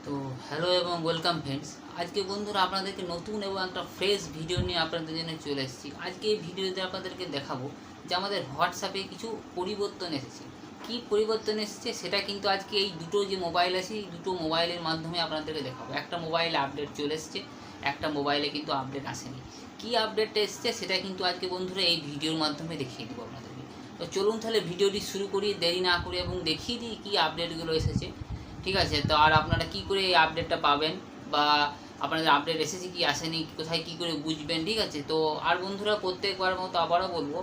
তো হ্যালো এবং welcome friends. আজকে বন্ধুরা আপনাদেরকে নতুন এবং একটা ফ্রেশ ভিডিও নিয়ে আপনাদের জন্য চলে এসেছি। আজকে এই ভিডিওতে আপনাদেরকে দেখাবো যে আমাদের হোয়াটসঅ্যাপে কিছু পরিবর্তন এসেছে। কি পরিবর্তন এসেছে সেটা কিন্তু আজকে এই দুটো যে মোবাইল আছে এই দুটো মোবাইলের মাধ্যমে আপনাদেরকে দেখাবো। একটা মোবাইলে আপডেট চলে এসেছে, একটা মোবাইলে কিন্তু আপডেট আসেনি। কি আপডেটটা এসেছে সেটা কিন্তু আজকে বন্ধুরা এই ভিডিওর মাধ্যমে দেখিয়ে দেবো আপনাদেরকে। তো চলুন তাহলে ভিডিওটি শুরু করি দেরি না করে এবং দেখিয়ে দিই কী আপডেটগুলো এসেছে। ঠিক আছে, তো আর আপনারা কি করে এই আপডেটটা পাবেন বা আপনাদের আপডেট এসেছে কি আসেনি, কোথায় কি করে বুঝবেন। ঠিক আছে, তো আর বন্ধুরা প্রত্যেকবার মতো আবারও বলবো,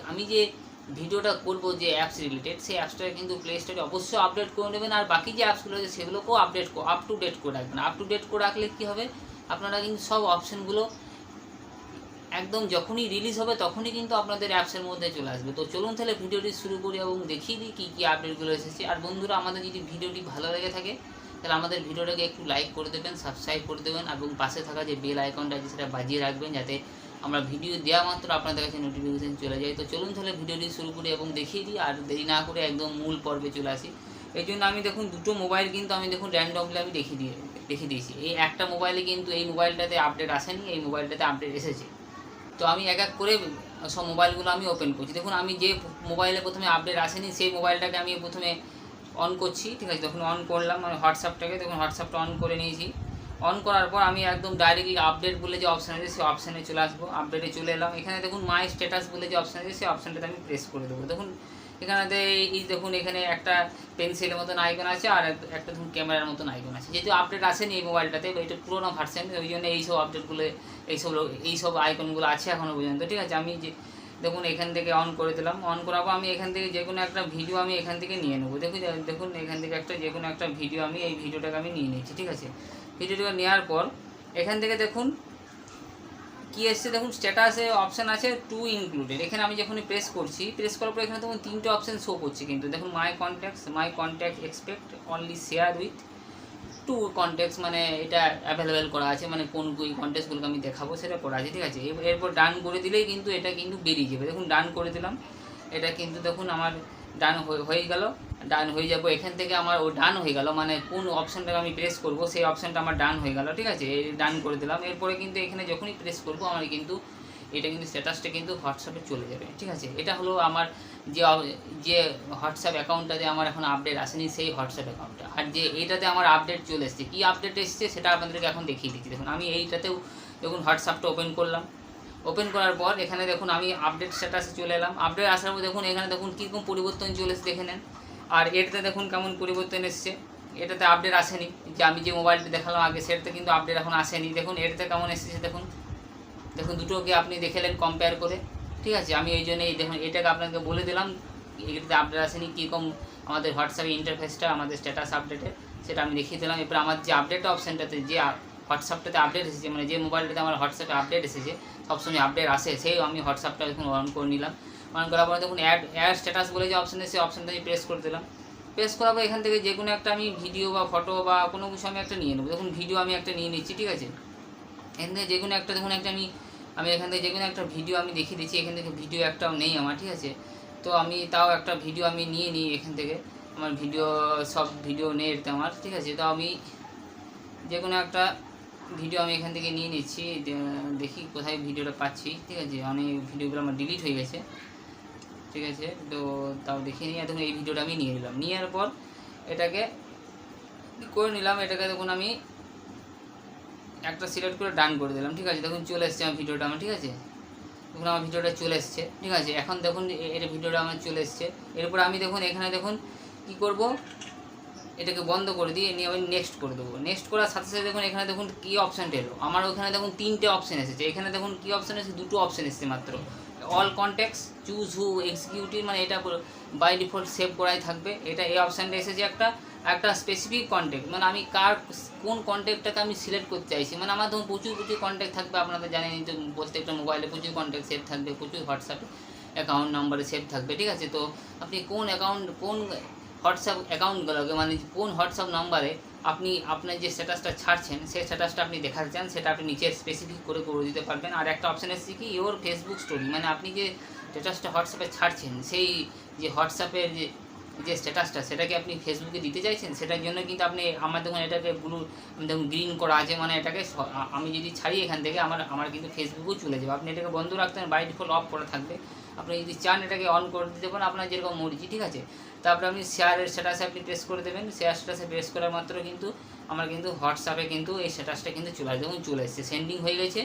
আমি যে ভিডিওটা করব যে অ্যাপস রিলেটেড, সেই অ্যাপসটা কিন্তু প্লে স্টোরে অবশ্যই আপডেট করে নেবেন। আর বাকি যে অ্যাপসগুলো আছে সেগুলোকেও আপ টু ডেট করে রাখবেন। আপ টু ডেট করে রাখলে কী হবে, আপনারা কিন্তু সব অপশানগুলো একদম যখনই রিলিজ হবে তখনই কিন্তু আপনাদের অ্যাপসের মধ্যে চলে আসবে। তো চলুন তাহলে ভিডিওটি শুরু করি এবং দেখিয়ে দিই কী কী আপডেটগুলো এসেছে। আর বন্ধুরা, আমাদের যদি ভিডিওটি ভালো লেগে থাকে তাহলে আমাদের ভিডিওটাকে একটু লাইক করে দেবেন, সাবস্ক্রাইব করে দেবেন এবং পাশে থাকা যে বেল আইকনটা আছে সেটা বাজিয়ে রাখবেন, যাতে আমরা ভিডিও দেওয়া মাত্র আপনাদের কাছে নোটিফিকেশান চলে যায়। তো চলুন তাহলে ভিডিওটি শুরু করি এবং দেখিয়ে দিই। আর দেরি না করে একদম মূল পর্বে চলে আসি। এই জন্য আমি দেখুন দুটো মোবাইল কিন্তু আমি দেখুন র্যান্ডমলি আমি দেখিয়ে দিয়েছি। এই একটা মোবাইলে কিন্তু এই মোবাইলটাতে আপডেট আসেনি, এই মোবাইলটাতে আপডেট এসেছে। তো আমি এক এক করে সব মোবাইলগুলো আমি ওপেন করছি। দেখুন, আমি যে মোবাইলে প্রথমে আপডেট আসেনি সেই মোবাইলটাকে আমি প্রথমে অন করছি। ঠিক আছে, যখন অন করলাম আমি হোয়াটসঅ্যাপটাকে, দেখুন হোয়াটসঅ্যাপটা অন করে নিয়েছি। অন করার পর আমি একদম ডাইরেক্টলি আপডেট বলে যে অপশান আছে সেই অপশানে চলে আসবো। আপডেটে চলে এলাম, এখানে দেখুন মাই স্ট্যাটাস বলে যে অপশান আছে সেই অপশানটাতে আমি প্রেস করে দেবো। দেখুন এখানেতে এই দেখুন এখানে একটা পেন্সিলের মতন আইকন আছে আর একটা ধরুন ক্যামেরার মতন আইকন আছে। যেহেতু আপডেট আসেনি এই মোবাইলটাতে, এটা পুরোনো ভার্সন, ওই জন্য এইসব আপডেটগুলো এইসব আইকনগুলো আছে এখনও পর্যন্ত। ঠিক আছে, আমি যে দেখুন এখান থেকে অন করে দিলাম। অন করার পর আমি এখান থেকে যে কোনো একটা ভিডিও আমি এখান থেকে নিয়ে নেবো। দেখুন এখান থেকে যে কোনো একটা ভিডিও আমি এই ভিডিওটাকে আমি নিয়ে নিচ্ছি। ঠিক আছে, ভিডিওটাকে নেওয়ার পর এখান থেকে দেখুন কী এসছে, দেখুন স্ট্যাটাসে অপশান আছে টু ইনক্লুডেড। এখানে আমি যখনই প্রেস করছি, প্রেস করার পর এখানে দেখুন তিনটে অপশান শো করছে। কিন্তু দেখুন my contacts except only share with two contacts, মানে এটা অ্যাভেলেবেল করা আছে, মানে কোন কন্ট্যাক্টসগুলোকে আমি দেখাবো সেটা করা আছে। ঠিক আছে, এরপর ডান করে দিলেই কিন্তু এটা কিন্তু বেরিয়ে যাবে। দেখুন ডান করে দিলাম, এটা কিন্তু দেখুন আমার ডান হয়ে গেল। ডান হয়ে যাবো এখান থেকে, আমার ও ডান হয়ে গেল, মানে কোন অপশানটাকে আমি প্রেস করব সেই অপশানটা আমার ডান হয়ে গেল। ঠিক আছে, ডান করে দিলাম। এরপরে কিন্তু এখানে যখনই প্রেস করবো আমার কিন্তু এটা কিন্তু স্ট্যাটাসটা কিন্তু হোয়াটসঅ্যাপে চলে যাবে। ঠিক আছে, এটা হলো আমার যে যে হোয়াটসঅ্যাপ অ্যাকাউন্টটাতে আমার এখন আপডেট আসেনি সেই হোয়াটসঅ্যাপ অ্যাকাউন্টটা। আর যে এইটাতে আমার আপডেট চলে এসেছে, কী আপডেট এসেছে সেটা আপনাদেরকে এখন দেখিয়ে দিচ্ছি। দেখুন আমি এইটাতেও দেখুন হোয়াটসঅ্যাপটা ওপেন করলাম। ওপেন করার পর এখানে দেখুন আমি আপডেট স্ট্যাটাসে চলে এলাম। আপডেট আসার পর দেখুন এখানে দেখুন কীরকম পরিবর্তন চলে এসেছে দেখে নেন। আর এটাতে দেখুন কেমন পরিবর্তন এসছে। এটাতে আপডেট আসেনি, যে আমি যে মোবাইলটা দেখালাম আগে সেটাতে কিন্তু আপডেট এখন আসেনি। দেখুন এটাতে কেমন এসেছে, দেখুন দেখুন দুটোকে আপনি দেখেলেন কম্পেয়ার করে। ঠিক আছে, আমি এই জন্যই দেখুন এটাকে আপনাকে বলে দিলাম এটাতে আপডেট আসেনি, কীরকম আমাদের হোয়াটসঅ্যাপের ইন্টারফেসটা আমাদের স্ট্যাটাস আপডেটে সেটা আমি দেখিয়ে দিলাম। এরপর আমার যে আপডেট অপশানটাতে যে হোয়াটসঅ্যাপটাতে আপডেট এসেছে, মানে যে মোবাইলটাতে আমার হোয়াটসঅ্যাপে আপডেট এসেছে, সবসময় আপডেট আসে, সেই আমি হোয়াটসঅ্যাপটা এখন অন করে নিলাম। অন করার পরে দেখুন অ্যাড স্ট্যাটাস বলে যে অপশান আছে সেই অপশানটা আমি প্রেস করে দিলাম। প্রেস করার পর এখান থেকে যে কোনো একটা আমি ভিডিও বা ফটো বা কোনো কিছু আমি একটা নিয়ে নেবো। দেখুন ভিডিও আমি একটা নিয়ে নিচ্ছি। ঠিক আছে, এখান থেকে যে কোনো একটা দেখুন একটা আমি এখান থেকে যে কোনো একটা ভিডিও আমি দেখিয়ে দিচ্ছি। এখান থেকে ভিডিও একটাও নেই আমার। ঠিক আছে, তো আমি তাও একটা ভিডিও আমি নিয়ে নিই এখান থেকে। আমার সব ভিডিও নেই এতে আমার। ঠিক আছে, তো আমি যে কোনো একটা ভিডিও আমি এখান থেকে নিয়ে নিচ্ছি। দেখি কোথায় ভিডিওটা পাচ্ছি। ঠিক আছে, অনেক ভিডিওগুলো আমার ডিলিট হয়ে গেছে। ঠিক আছে, তো তাও দেখিয়ে নিই। দেখুন এই ভিডিওটা আমি নিয়ে নিলাম। নেওয়ার পর এটাকে করে নিলাম। এটাকে দেখুন আমি একটা সিলেক্ট করে ডান করে দিলাম। ঠিক আছে, দেখুন চলে এসছে আমার ভিডিওটা আমার। ঠিক আছে, দেখুন আমার ভিডিওটা চলে এসছে। ঠিক আছে, এখন দেখুন এর ভিডিওটা আমার চলে এসছে। এরপর আমি দেখুন এখানে দেখুন কী করব, এটাকে বন্ধ করে দিয়ে নিয়ে আমি নেক্সট করে দেবো। নেক্সট করার সাথে সাথে দেখুন এখানে দেখুন কী অপশানটা এলো আমার। ওখানে দেখুন তিনটে অপশান এসেছে। এখানে দেখুন কী অপশান এসেছে, দুটো অপশান এসেছে মাত্র। অল কন্ট্যাক্টস, চুজ হু এক্সিকিউটিভ, মানে এটা বাই ডিফল্ট সেভ করাই থাকবে। এটা এই অপশানটা এসেছে একটা স্পেসিফিক কন্ট্যাক্ট, মানে আমি কোন কন্ট্যাক্টটাকে আমি সিলেক্ট করতে চাইছি। মানে আমার ধরুন প্রচুর কন্ট্যাক্ট থাকবে, আপনাদের জানেন যে প্রত্যেকটা মোবাইলে প্রচুর কন্ট্যাক্ট সেভ থাকবে, প্রচুর হোয়াটসঅ্যাপ অ্যাকাউন্ট নাম্বারে সেভ থাকবে। ঠিক আছে, তো আপনি কোন হোয়াটসঅ্যাপ অ্যাকাউন্টগুলোকে, মানে কোন হোয়াটসঅ্যাপ নাম্বারে আপনি আপনার যে স্ট্যাটাসটা ছাড়ছেন সেই স্ট্যাটাসটা আপনি দেখাতে চান, সেটা আপনি নিচে স্পেসিফিক করে দিতে পারবেন। আর একটা অপশান এসেছে কি ইওর ফেসবুক স্টোরি, মানে আপনি যে স্ট্যাটাসটা হোয়াটসঅ্যাপে ছাড়ছেন সেই যে হোয়াটসঅ্যাপের যে যে স্ট্যাটাসটা সেটাকে আপনি ফেসবুকে দিতে চাইছেন, সেটার জন্য কিন্তু আপনি আমার দেখুন এটাকে দেখুন গ্রিন করা আছে, মানে এটাকে আমি যদি ছাড়ি এখান থেকে আমার কিন্তু ফেসবুকেও চলে যাবে। আপনি এটাকে বন্ধ রাখতে পারেন, বাই ডিফল্ট অফ করা থাকবে। আপনি যদি চান এটাকে অন করে দিতে পারেন, আপনার যেরকম মর্জি, ঠিক আছে। তারপরে আপনি শেয়ারের স্ট্যাটাসে আপনি প্রেস করে দেবেন, শেয়ার স্ট্যাটাসে প্রেস করার মাত্র কিন্তু আমার কিন্তু হোয়াটসঅ্যাপে কিন্তু এই স্ট্যাটাসটা কিন্তু চলে আসবে, দেখুন চলে এসেছে, সেন্ডিং হয়ে গেছে।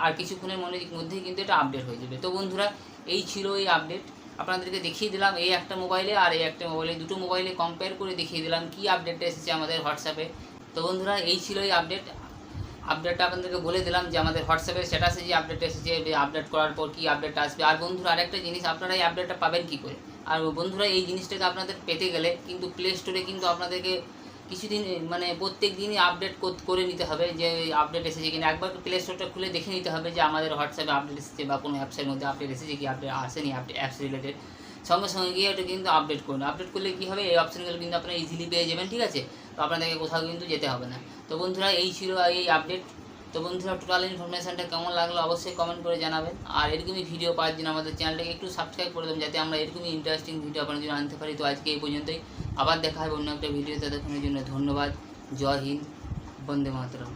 আর কিছুক্ষণের মধ্যেই কিন্তু এটা আপডেট হয়ে যাবে। তো বন্ধুরা এই ছিল এই আপডেট, আপনাদেরকে দেখিয়ে দিলাম এই একটা মোবাইলে আর এই একটা মোবাইলে, দুটো মোবাইলে কম্পেয়ার করে দেখিয়ে দিলাম কী আপডেটটা এসেছে আমাদের হোয়াটসঅ্যাপে। তো বন্ধুরা এই ছিল এই আপডেটটা আপনাদেরকে বলে দিলাম যে আমাদের হোয়াটসঅ্যাপের স্ট্যাটাসে যে আপডেট এসেছে, আপডেট করার পর কী আপডেট আসবে। আর বন্ধুরা আরেকটা জিনিস, আপনারা এই আপডেটটা পাবেন কী করে। আর বন্ধুরা এই জিনিসটাকে আপনাদের পেতে গেলে কিন্তু প্লে স্টোরে কিন্তু আপনাদেরকে কিছুদিন মানে প্রত্যেক দিনই আপডেট করে নিতে হবে, যে আপডেট এসেছে কিনা। একবার প্লে স্টোরটা খুলে দেখে নিতে হবে যে আমাদের হোয়াটসঅ্যাপে আপডেট এসেছে বা কোনো অ্যাপসের মধ্যে আপডেট এসেছে কি আপডেট আসেনি, অ্যাপস রিলেটেড। সঙ্গে সঙ্গে গিয়ে ওটা কিন্তু আপডেট করুন। আপডেট করলে কী হবে, এই অপশানগুলো কিন্তু আপনারা ইজিলি পেয়ে যাবেন, ঠিক আছে। তো আপনাদেরকে কোথাও কিন্তু যেতে হবে না। তো বন্ধুরা এই ছিল এই আপডেট। তো বন্ধুরা টোটাল ইনফরমেশানটা কেমন লাগলো অবশ্যই কমেন্ট করে জানাবেন। আর এরকমই ভিডিও পাওয়ার জন্য আমাদের চ্যানেলটাকে একটু সাবস্ক্রাইব করে দেবেন, যাতে আমরা এরকমই ইন্টারেস্টিং ভিডিও আপনার জন্য আনতে পারি। তো আজকে এই পর্যন্তই, আবার দেখা হবে অন্য একটা ভিডিওতে। ততক্ষণের জন্য ধন্যবাদ। জয় হিন্দ, বন্দে মাতরম।